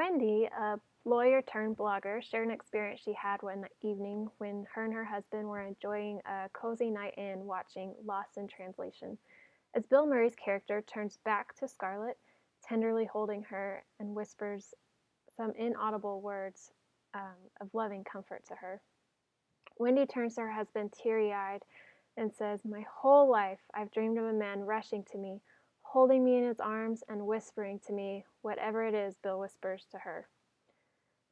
Wendy, a lawyer turned blogger, shared an experience she had one evening when her and her husband were enjoying a cozy night in watching Lost in Translation. As Bill Murray's character turns back to Scarlett, tenderly holding her and whispers some inaudible words of loving comfort to her. Wendy turns to her husband teary eyed and says, "My whole life I've dreamed of a man rushing to me, holding me in his arms and whispering to me whatever it is Bill whispers to her."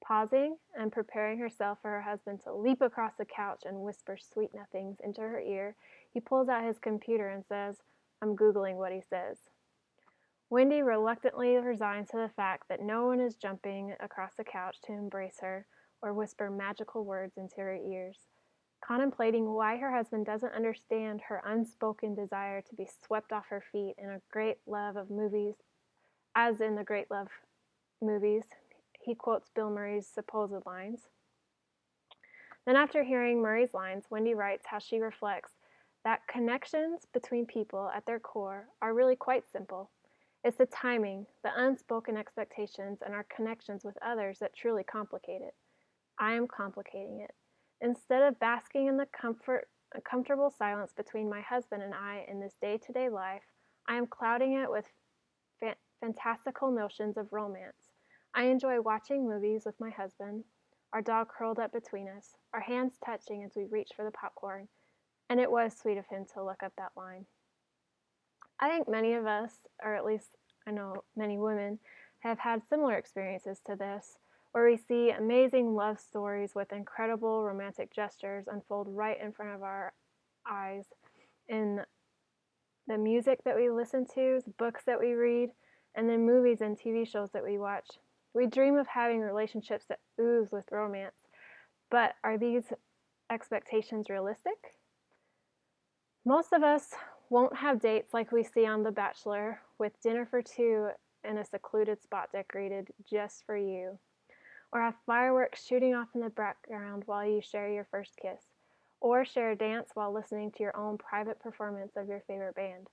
Pausing and preparing herself for her husband to leap across the couch and whisper sweet nothings into her ear, he pulls out his computer and says, "I'm Googling what he says." Wendy reluctantly resigns to the fact that no one is jumping across the couch to embrace her or whisper magical words into her ears. Contemplating why her husband doesn't understand her unspoken desire to be swept off her feet in a great love of movies, as in the Great Love movies, he quotes Bill Murray's supposed lines. Then, after hearing Murray's lines, Wendy writes how she reflects that connections between people at their core are really quite simple. It's the timing, the unspoken expectations, and our connections with others that truly complicate it. I am complicating it. Instead of basking in the comfortable silence between my husband and I in this day-to-day life, I am clouding it with fantastical notions of romance. I enjoy watching movies with my husband, our dog curled up between us, our hands touching as we reach for the popcorn, and it was sweet of him to look up that line. I think many of us, or at least I know many women, have had similar experiences to this, where we see amazing love stories with incredible romantic gestures unfold right in front of our eyes in the music that we listen to, the books that we read, and the movies and TV shows that we watch. We dream of having relationships that ooze with romance, but are these expectations realistic? Most of us won't have dates like we see on The Bachelor, with dinner for two in a secluded spot decorated just for you, or have fireworks shooting off in the background while you share your first kiss, or share a dance while listening to your own private performance of your favorite band.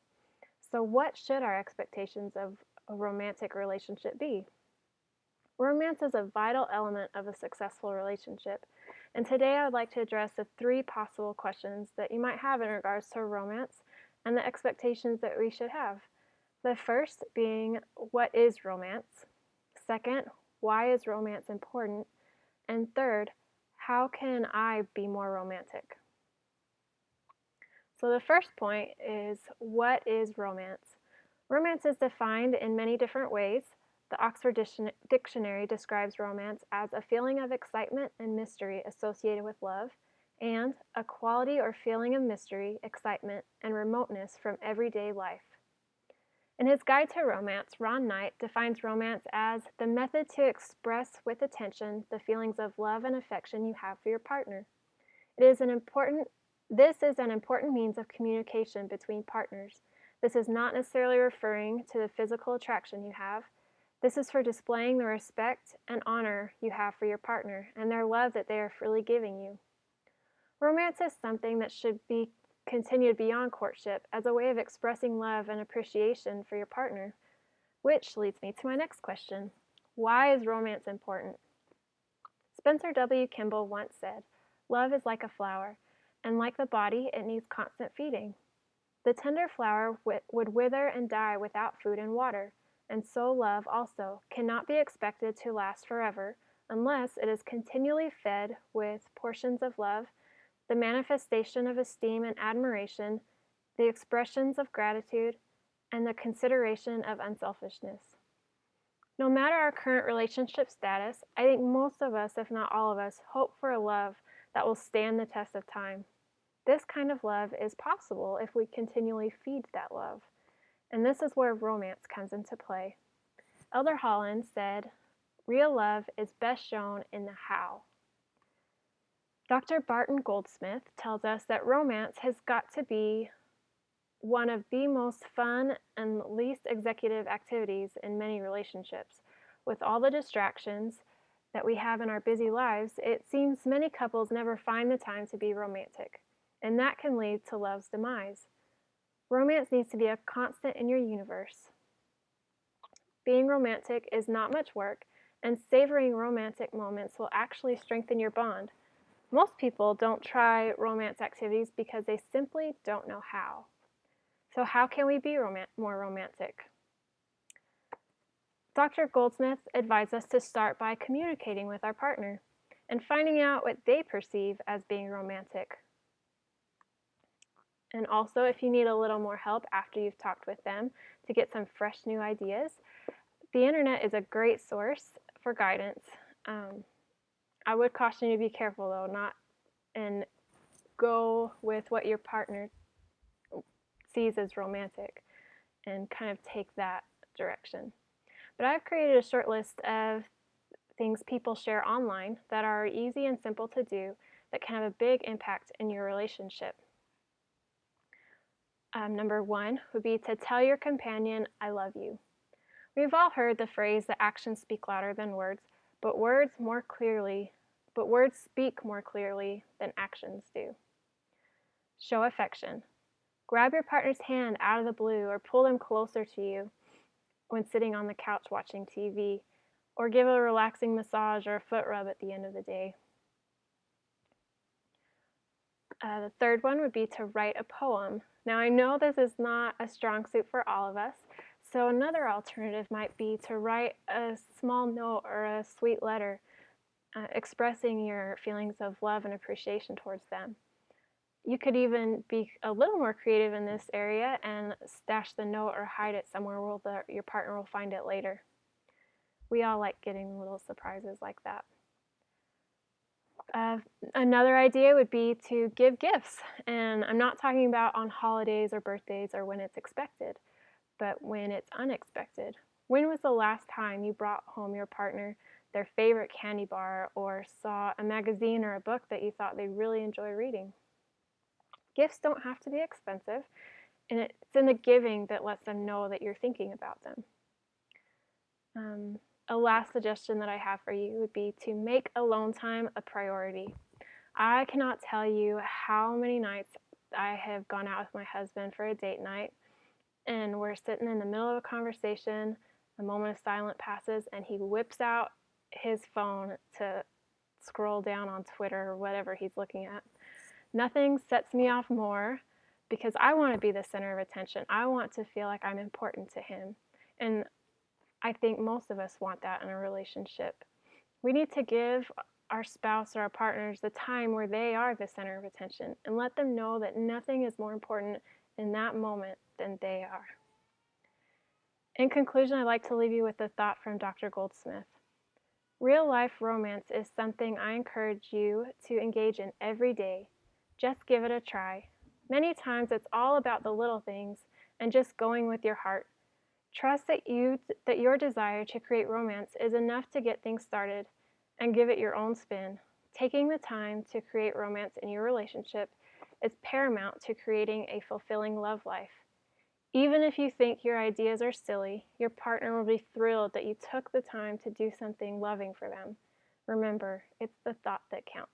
So, what should our expectations of a romantic relationship be? Romance is a vital element of a successful relationship, and today I would like to address the three possible questions that you might have in regards to romance and the expectations that we should have. The first being, what is romance? Second, why is romance important? And third, how can I be more romantic? So the first point is, what is romance? Romance is defined in many different ways. The Oxford Dictionary describes romance as a feeling of excitement and mystery associated with love, and a quality or feeling of mystery, excitement, and remoteness from everyday life. In his Guide to Romance, Ron Knight defines romance as the method to express with attention the feelings of love and affection you have for your partner. This is an important means of communication between partners. This is not necessarily referring to the physical attraction you have. This is for displaying the respect and honor you have for your partner and their love that they are freely giving you. Romance is something that should be continued beyond courtship as a way of expressing love and appreciation for your partner, which leads me to my next question. Why is romance important? Spencer W. Kimball once said, "Love is like a flower, and like the body, it needs constant feeding. The tender flower would wither and die without food and water, and so love also cannot be expected to last forever unless it is continually fed with portions of love, the manifestation of esteem and admiration, the expressions of gratitude, and the consideration of unselfishness." No matter our current relationship status, I think most of us, if not all of us, hope for a love that will stand the test of time. This kind of love is possible if we continually feed that love. And this is where romance comes into play. Elder Holland said, "Real love is best shown in the how." Dr. Barton Goldsmith tells us that romance has got to be one of the most fun and least executive activities in many relationships. With all the distractions that we have in our busy lives, it seems many couples never find the time to be romantic, and that can lead to love's demise. Romance needs to be a constant in your universe. Being romantic is not much work, and savoring romantic moments will actually strengthen your bond. Most people don't try romance activities because they simply don't know how. So, how can we be more romantic? Dr. Goldsmith advised us to start by communicating with our partner and finding out what they perceive as being romantic. And also, if you need a little more help after you've talked with them to get some fresh new ideas, the internet is a great source for guidance. I would caution you to be careful though, and go with what your partner sees as romantic and kind of take that direction. But I've created a short list of things people share online that are easy and simple to do that can have a big impact in your relationship. Number one would be to tell your companion, I love you. We've all heard the phrase that actions speak louder than words, but words speak more clearly than actions do. Show affection. Grab your partner's hand out of the blue or pull them closer to you when sitting on the couch watching TV, or give a relaxing massage or a foot rub at the end of the day. The third one would be to write a poem. Now, I know this is not a strong suit for all of us, so another alternative might be to write a small note or a sweet letter expressing your feelings of love and appreciation towards them. You could even be a little more creative in this area and stash the note or hide it somewhere where your partner will find it later. We all like getting little surprises like that. Another idea would be to give gifts. And I'm not talking about on holidays or birthdays or when it's expected, but when it's unexpected. When was the last time you brought home your partner their favorite candy bar or saw a magazine or a book that you thought they'd really enjoy reading? Gifts don't have to be expensive, and it's in the giving that lets them know that you're thinking about them. A last suggestion that I have for you would be to make alone time a priority. I cannot tell you how many nights I have gone out with my husband for a date night, and we're sitting in the middle of a conversation, a moment of silence passes, and he whips out his phone to scroll down on Twitter or whatever he's looking at. Nothing sets me off more because I want to be the center of attention. I want to feel like I'm important to him. And I think most of us want that in a relationship. We need to give our spouse or our partners the time where they are the center of attention and let them know that nothing is more important in that moment than they are. In conclusion, I'd like to leave you with a thought from Dr. Goldsmith. Real life romance is something I encourage you to engage in every day. Just give it a try. Many times it's all about the little things and just going with your heart. Trust that your desire to create romance is enough to get things started and give it your own spin. Taking the time to create romance in your relationship is paramount to creating a fulfilling love life. Even if you think your ideas are silly, your partner will be thrilled that you took the time to do something loving for them. Remember, it's the thought that counts.